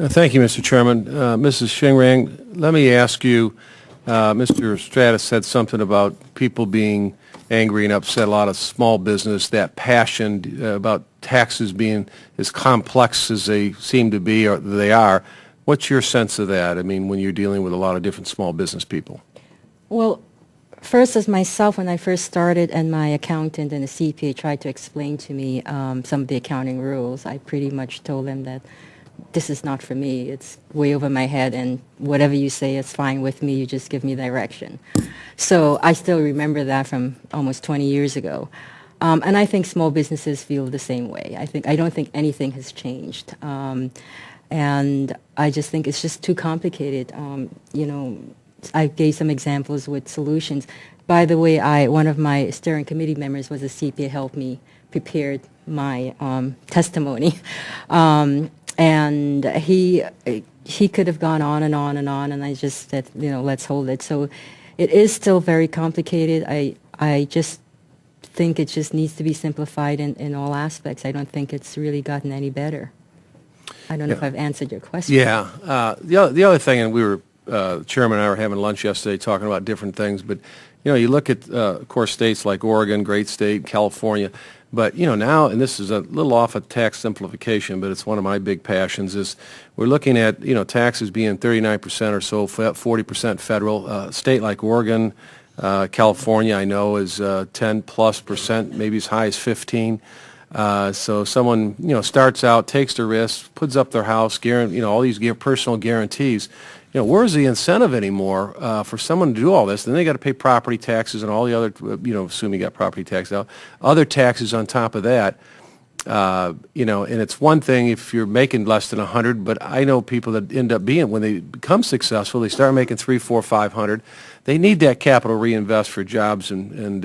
Thank you, Mr. Chairman. Mrs. Shingrang, let me ask you, Mr. Stratus said something about people being angry and upset, a lot of small business, that passion about taxes being as complex as they seem to be or they are. What's your sense of that? I mean, when you're dealing with a lot of different small business people. Well, first, as myself, when I first started and my accountant and the CPA tried to explain to me some of the accounting rules, I pretty much told them that this is not for me. It's way over my head, and whatever you say is fine with me. You just give me direction. So I still remember that from almost 20 years ago. And I think small businesses feel the same way. I don't think anything has changed. And I just think it's just too complicated. I gave some examples with solutions. By the way, one of my steering committee members was a CPA, helped me prepare my testimony. And he could have gone on and on and on, and I just said, let's hold it. So it is still very complicated. I just think it just needs to be simplified in all aspects. I don't think it's really gotten any better. I don't know if I've answered your question. Yeah. The other thing, and we were, the chairman and I were having lunch yesterday talking about different things, but, you look at, of course, states like Oregon, great state, California, but, now, and this is a little off of tax simplification, but it's one of my big passions, is we're looking at, taxes being 39% or so, 40% federal. A state like Oregon, California, I know, is 10+%, maybe as high as 15. So someone, starts out, takes the risk, puts up their house, all these personal guarantees. Where's the incentive anymore for someone to do all this? Then they got to pay property taxes and all the other, assume you got property tax out, other taxes on top of that. And it's one thing if you're making less than 100, but I know people that end up being, when they become successful, they start making 300, 400, 500. They need that capital reinvest for jobs, and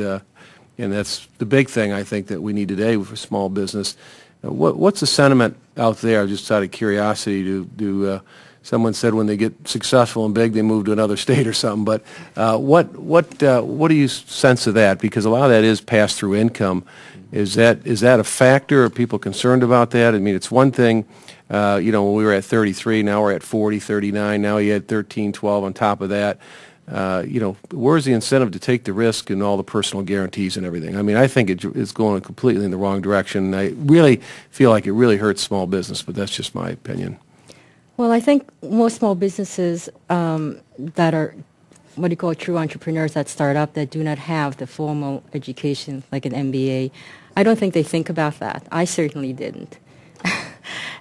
that's the big thing I think that we need today for small business. What's the sentiment out there? Just out of curiosity, someone said when they get successful and big, they move to another state or something. But what do you sense of that? Because a lot of that is pass-through income. Is that a factor? Are people concerned about that? I mean, it's one thing, when we were at 33, now we're at 40, 39. Now you had 13, 12 on top of that. Where's the incentive to take the risk and all the personal guarantees and everything? I mean, I think it's going completely in the wrong direction. And I really feel like it really hurts small business, but that's just my opinion. Well, I think most small businesses that are what you call true entrepreneurs that start up that do not have the formal education like an MBA, I don't think they think about that. I certainly didn't.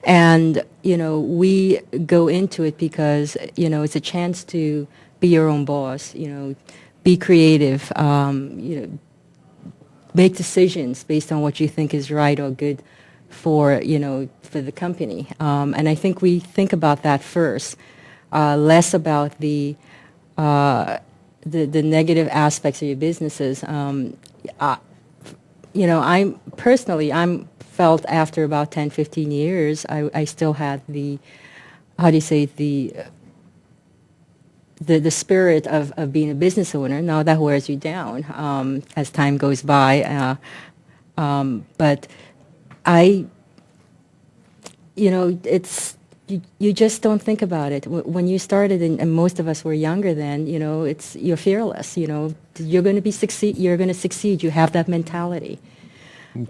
And, we go into it because, it's a chance to be your own boss, be creative, make decisions based on what you think is right or good for the company. And I think we think about that first, less about the negative aspects of your businesses. I'm felt after about 10, 15 years, I still had the spirit of being a business owner. Now that wears you down as time goes by. But it's you just don't think about it. When you started, and most of us were younger then, you're fearless. You're going to succeed. You're going to succeed. You have that mentality. Okay.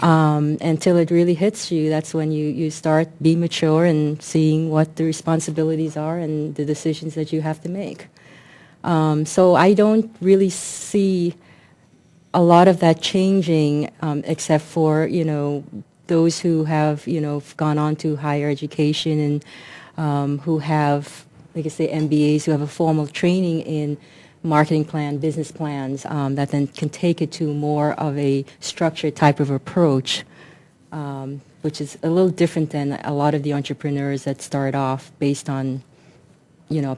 Until it really hits you, that's when you start being mature and seeing what the responsibilities are and the decisions that you have to make. So I don't really see a lot of that changing, except for, those who have, gone on to higher education and who have, like I say, MBAs, who have a formal training in marketing plan, business plans, that then can take it to more of a structured type of approach, which is a little different than a lot of the entrepreneurs that start off based on,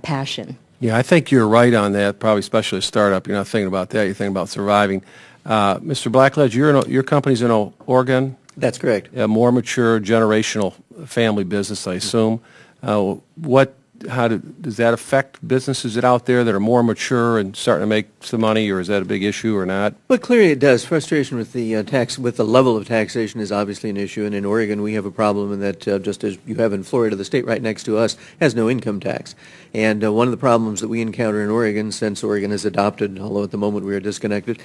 passion. Yeah, I think you're right on that, probably especially a startup. You're not thinking about that. You're thinking about surviving. Mr. Blackledge, your company's in Oregon? That's correct. A more mature, generational family business, I assume. What does that affect businesses that out there that are more mature and starting to make some money, or is that a big issue or not? Well, clearly it does. Frustration with the with the level of taxation is obviously an issue, and in Oregon we have a problem in that just as you have in Florida, the state right next to us has no income tax. And one of the problems that we encounter in Oregon, since Oregon has adopted, although at the moment we are disconnected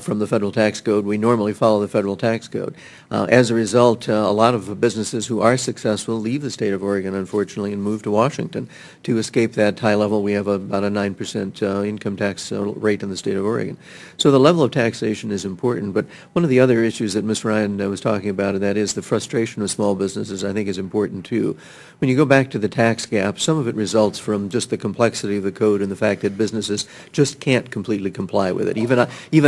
from the federal tax code, we normally follow the federal tax code. As a result, a lot of businesses who are successful leave the state of Oregon, unfortunately, and move to Washington to escape that high level. We have about a 9% income tax rate in the state of Oregon. So the level of taxation is important, but one of the other issues that Ms. Ryan was talking about, and that is the frustration of small businesses, I think is important too. When you go back to the tax gap, some of it results from just the complexity of the code and the fact that businesses just can't completely comply with it. Even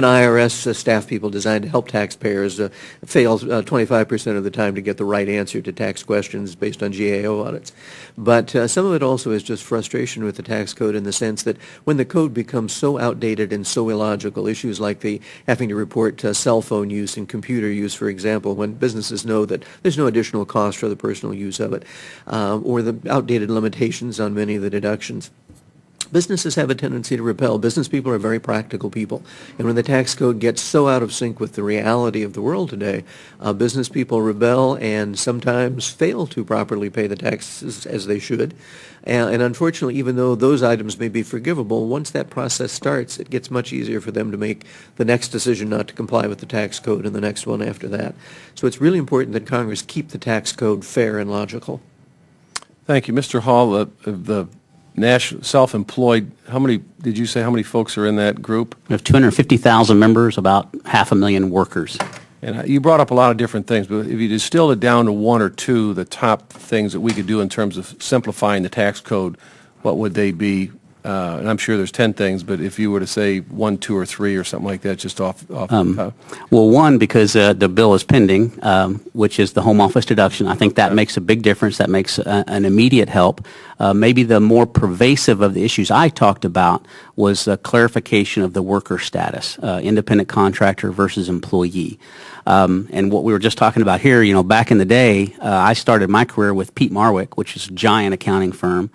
IRS staff people designed to help taxpayers fail 25% of the time to get the right answer to tax questions based on GAO audits. But some of it also is just frustration with the tax code in the sense that when the code becomes so outdated and so illogical, issues like the having to report cell phone use and computer use, for example, when businesses know that there's no additional cost for the personal use of it, or the outdated limitations on many of the deductions. Businesses have a tendency to repel. Business people are very practical people. And when the tax code gets so out of sync with the reality of the world today, business people rebel and sometimes fail to properly pay the taxes as they should. And unfortunately, even though those items may be forgivable, once that process starts, it gets much easier for them to make the next decision not to comply with the tax code and the next one after that. So it's really important that Congress keep the tax code fair and logical. Thank you. Mr. Hall, the national self-employed, how many folks are in that group? We have 250,000 members, about 500,000 workers. And you brought up a lot of different things, but if you distilled it down to one or two, the top things that we could do in terms of simplifying the tax code, what would they be? And I'm sure there's 10 things, but if you were to say 1, 2, or 3 or something like that, just off the top. Well, one, because the bill is pending, which is the home office deduction. I think that makes a big difference. That makes an immediate help. Maybe the more pervasive of the issues I talked about was clarification of the worker status, independent contractor versus employee. And what we were just talking about here, back in the day, I started my career with Pete Marwick, which is a giant accounting firm.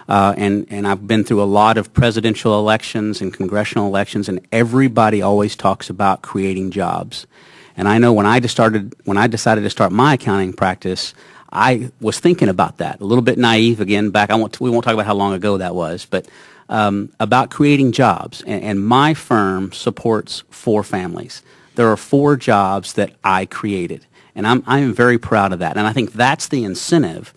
And I've been through a lot of presidential elections and congressional elections, and everybody always talks about creating jobs. And I know when I decided to start my accounting practice, I was thinking about that. A little bit naive, again, we won't talk about how long ago that was, but about creating jobs. And my firm supports 4 families. There are 4 jobs that I created, and I'm very proud of that. And I think that's the incentive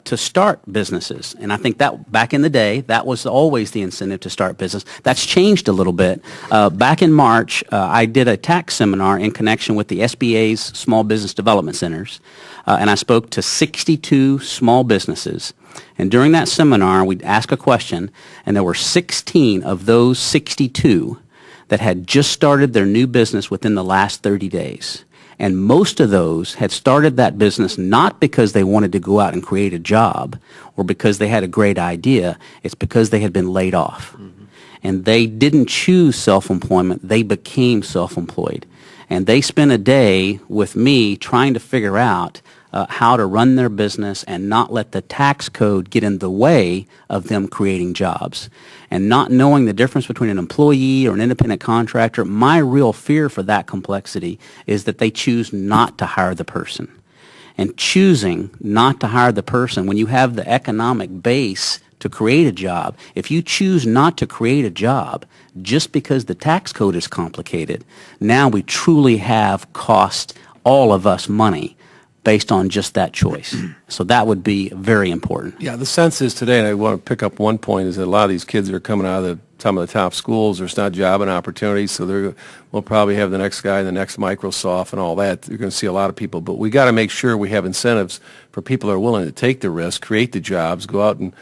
to start businesses. And I think that back in the day, that was always the incentive to start business. That's changed a little bit. Back in March, I did a tax seminar in connection with the SBA's Small Business Development Centers, and I spoke to 62 small businesses. And during that seminar, we'd ask a question, and there were 16 of those 62 that had just started their new business within the last 30 days. And most of those had started that business not because they wanted to go out and create a job or because they had a great idea. It's because they had been laid off. Mm-hmm. And they didn't choose self-employment. They became self-employed. And they spent a day with me trying to figure out how to run their business and not let the tax code get in the way of them creating jobs. And not knowing the difference between an employee or an independent contractor, my real fear for that complexity is that they choose not to hire the person. And choosing not to hire the person, when you have the economic base to create a job, if you choose not to create a job just because the tax code is complicated, now we truly have cost all of us money based on just that choice. So that would be very important. Yeah, the sense is today, and I want to pick up one point, is that a lot of these kids that are coming out of some of the top schools, there's not job and opportunities, so we'll probably have the next guy, the next Microsoft and all that. You're going to see a lot of people, but we got to make sure we have incentives for people that are willing to take the risk, create the jobs, go out and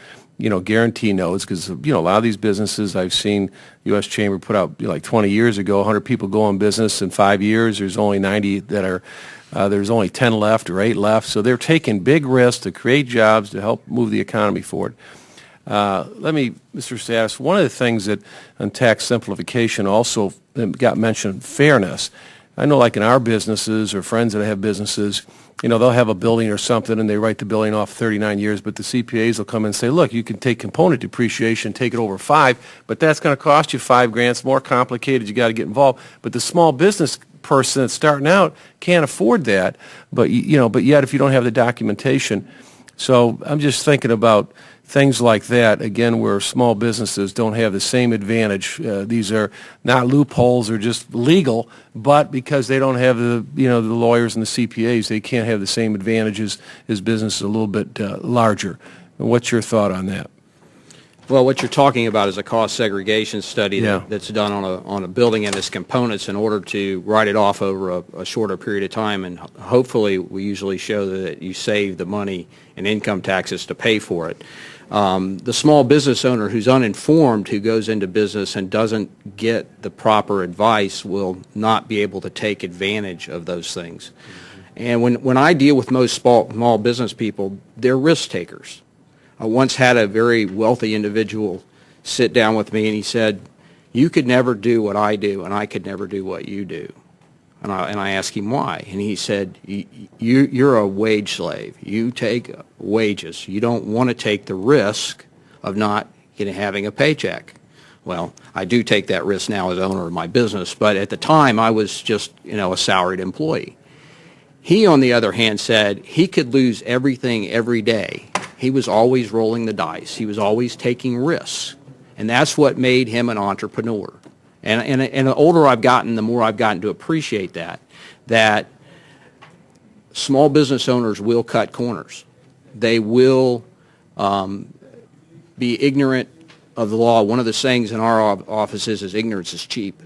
guarantee notes, because, a lot of these businesses I've seen U.S. Chamber put out like 20 years ago, 100 people go in business in 5 years, there's only 90 that are, there's only 10 left or 8 left, so they're taking big risks to create jobs to help move the economy forward. Mr. Status, one of the things that on tax simplification also got mentioned, fairness. I know like in our businesses or friends that have businesses, they'll have a building or something and they write the building off 39 years, but the CPAs will come in and say, look, you can take component depreciation, take it over 5, but that's going to cost you $5,000. It's more complicated. You got to get involved. But the small business person that's starting out can't afford that. But yet if you don't have the documentation, so I'm just thinking about things like that, again, where small businesses don't have the same advantage. These are not loopholes or just legal, but because they don't have the lawyers and the CPAs, they can't have the same advantages as businesses a little bit larger. What's your thought on that? Well, what you're talking about is a cost segregation study that's done on a building and its components in order to write it off over a shorter period of time, and hopefully we usually show that you save the money in income taxes to pay for it. The small business owner who's uninformed, who goes into business and doesn't get the proper advice, will not be able to take advantage of those things. And when I deal with most small business people, they're risk takers. I once had a very wealthy individual sit down with me and he said, you could never do what I do and I could never do what you do. And I asked him why. And he said, you're a wage slave. You take wages. You don't want to take the risk of not having a paycheck. Well, I do take that risk now as owner of my business, but at the time I was just a salaried employee. He, on the other hand, said he could lose everything every day. He was always rolling the dice. He was always taking risks. And that's what made him an entrepreneur. And the older I've gotten, the more I've gotten to appreciate that small business owners will cut corners. They will be ignorant of the law. One of the sayings in our offices is ignorance is cheap.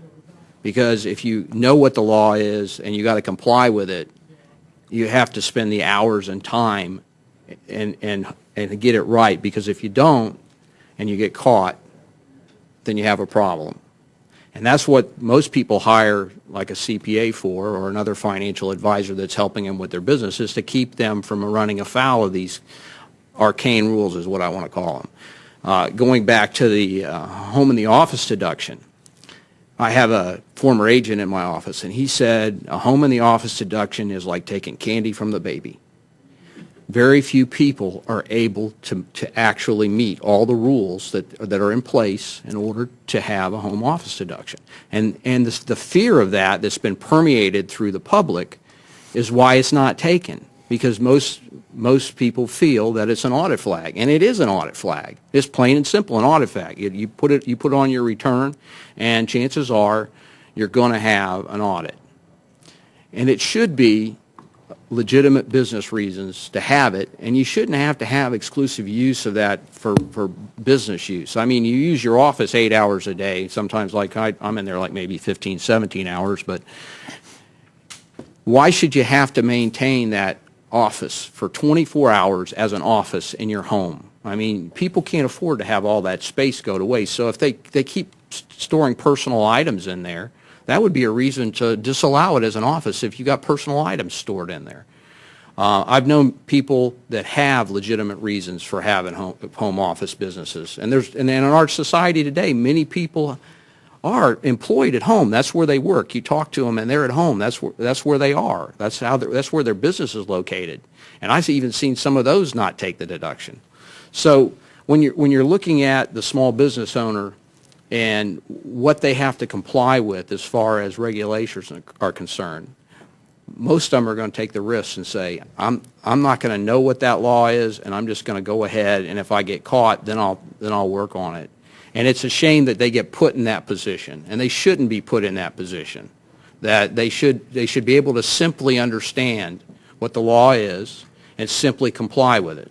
Because if you know what the law is and you got to comply with it, you have to spend the hours and time and get it right, because if you don't and you get caught, then you have a problem. And that's what most people hire like a CPA for, or another financial advisor that's helping them with their business, is to keep them from running afoul of these arcane rules, is what I want to call them. Going back to the home and the office deduction, I have a former agent in my office, and he said a home and the office deduction is like taking candy from the baby. Very few people are able to actually meet all the rules that are in place in order to have a home office deduction. And the fear of that's been permeated through the public is why it's not taken, because most people feel that it's an audit flag, and it is an audit flag. It's plain and simple an audit flag. You put it on your return, and chances are you're going to have an audit. And it should be legitimate business reasons to have it, and you shouldn't have to have exclusive use of that for business use. I mean, you use your office 8 hours a day, sometimes like I'm in there like maybe 15, 17 hours, but why should you have to maintain that office for 24 hours as an office in your home? I mean, people can't afford to have all that space go to waste, so if they keep storing personal items in there, that would be a reason to disallow it as an office if you got personal items stored in there. I've known people that have legitimate reasons for having home office businesses, and in our society today, many people are employed at home. That's where they work. You talk to them, and they're at home. That's where they are. That's where their business is located. And I've even seen some of those not take the deduction. So when you're looking at the small business owner and what they have to comply with as far as regulations are concerned, most of them are going to take the risks and say, I'm not going to know what that law is, and I'm just going to go ahead, and if I get caught, then I'll work on it. And it's a shame that they get put in that position, and they shouldn't be put in that position. That they should be able to simply understand what the law is and simply comply with it.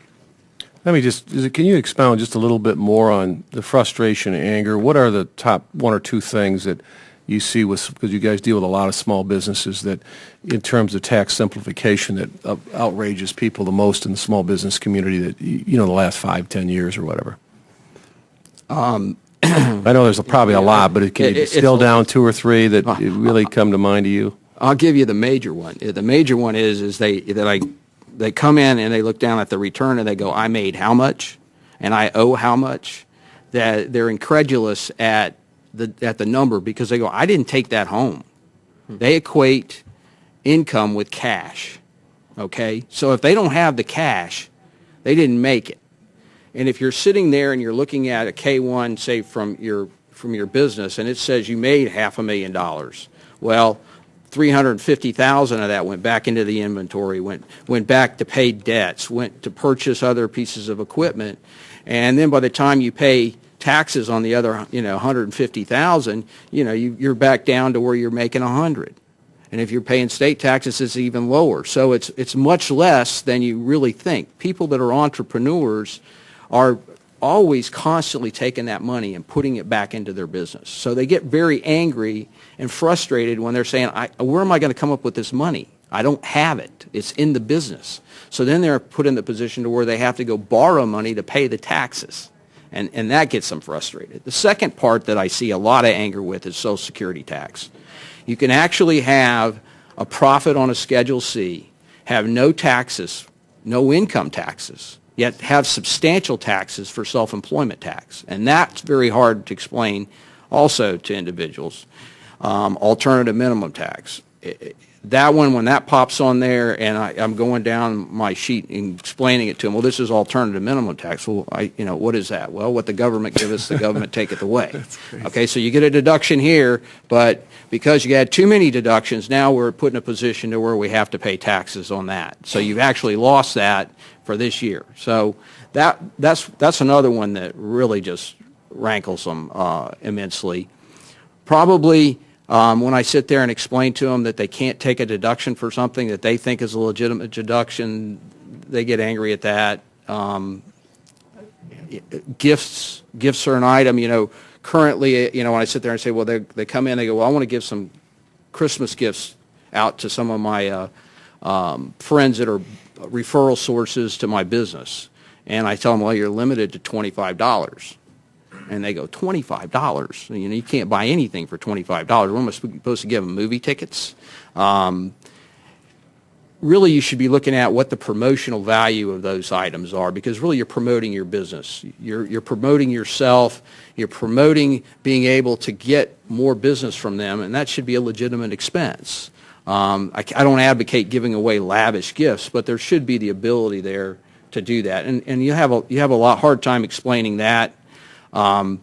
Can you expound just a little bit more on the frustration and anger? What are the top one or two things that you see because you guys deal with a lot of small businesses, that in terms of tax simplification that outrages people the most in the small business community that, the last 5-10 years or whatever? I know there's probably a lot, but can you distill down 2 or 3 that really come to mind to you? I'll give you the major one. The major one is they come in and they look down at the return and they go, I made how much and I owe how much. That they're incredulous at the number, because they go, I didn't take that home. They equate income with cash, okay? So if they don't have the cash, they didn't make it. And if you're sitting there and you're looking at a K-1, say, from your business, and it says you made $500,000, well, 350,000 of that went back into the inventory, went back to pay debts, went to purchase other pieces of equipment, and then by the time you pay taxes on the other, 150,000, you're back down to where you're making 100. And if you're paying state taxes, it's even lower. So it's much less than you really think. People that are entrepreneurs are always constantly taking that money and putting it back into their business. So they get very angry and frustrated when they're saying, where am I going to come up with this money? I don't have it. It's in the business. So then they're put in the position to where they have to go borrow money to pay the taxes. And that gets them frustrated. The second part that I see a lot of anger with is Social Security tax. You can actually have a profit on a Schedule C, have no taxes, no income taxes, yet have substantial taxes for self-employment tax. And that's very hard to explain also to individuals. Alternative minimum tax. That one, when that pops on there and I'm going down my sheet and explaining it to them, well, this is alternative minimum tax. Well, what is that? Well, what the government gives us, the government taketh away. Okay, so you get a deduction here, but because you had too many deductions, now we're put in a position to where we have to pay taxes on that. So you've actually lost that for this year. So that's another one that really just rankles them immensely. Probably when I sit there and explain to them that they can't take a deduction for something that they think is a legitimate deduction, they get angry at that. Gifts are an item, currently, when I sit there and say, well, they come in, they go, well, I want to give some Christmas gifts out to some of my friends that are referral sources to my business. And I tell them, well, you're limited to $25. And they go, $25? You can't buy anything for $25. What am I supposed to give them, movie tickets? Really, you should be looking at what the promotional value of those items are, because really you're promoting your business. You're promoting yourself. You're promoting being able to get more business from them, and that should be a legitimate expense. I don't advocate giving away lavish gifts, but there should be the ability there to do that. And you have a lot hard time explaining that. I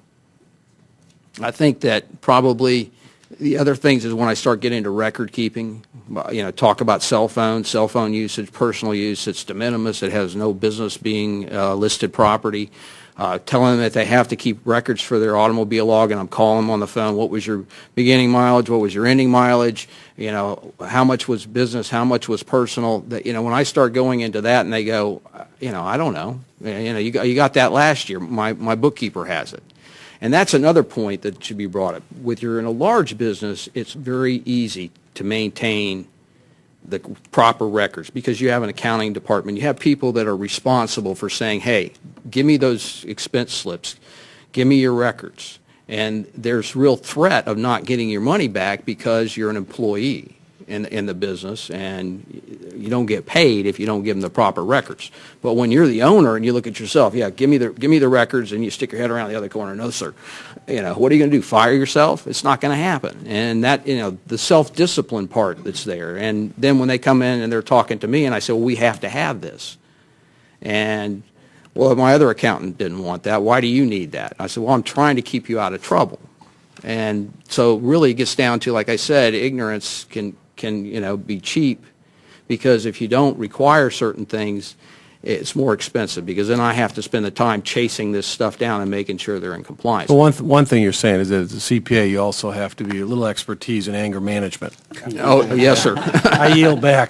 think that probably the other things is when I start getting into record keeping, talk about cell phone usage, personal use, it's de minimis, it has no business being listed property. Telling them that they have to keep records for their automobile log, and I'm calling them on the phone, what was your beginning mileage, what was your ending mileage, how much was business, how much was personal. That, when I start going into that and they go, I don't know, you got that last year, my bookkeeper has it. And that's another point that should be brought up. With you're in a large business, it's very easy to maintain the proper records because you have an accounting department. You have people that are responsible for saying, hey, give me those expense slips, give me your records. And there's real threat of not getting your money back because you're an employee in the business and you don't get paid if you don't give them the proper records. But when you're the owner and you look at yourself, yeah, give me the records, and you stick your head around the other corner, no sir. What are you going to do, fire yourself? It's not going to happen. And that, the self-discipline part that's there. And then when they come in and they're talking to me and I say, well, we have to have this. And, well, my other accountant didn't want that. Why do you need that? I said, well, I'm trying to keep you out of trouble. And so really it gets down to, like I said, ignorance can be cheap, because if you don't require certain things, it's more expensive, because then I have to spend the time chasing this stuff down and making sure they're in compliance. Well, one thing you're saying is that as a CPA, you also have to be a little expertise in anger management. Oh, yes, sir. I yield back.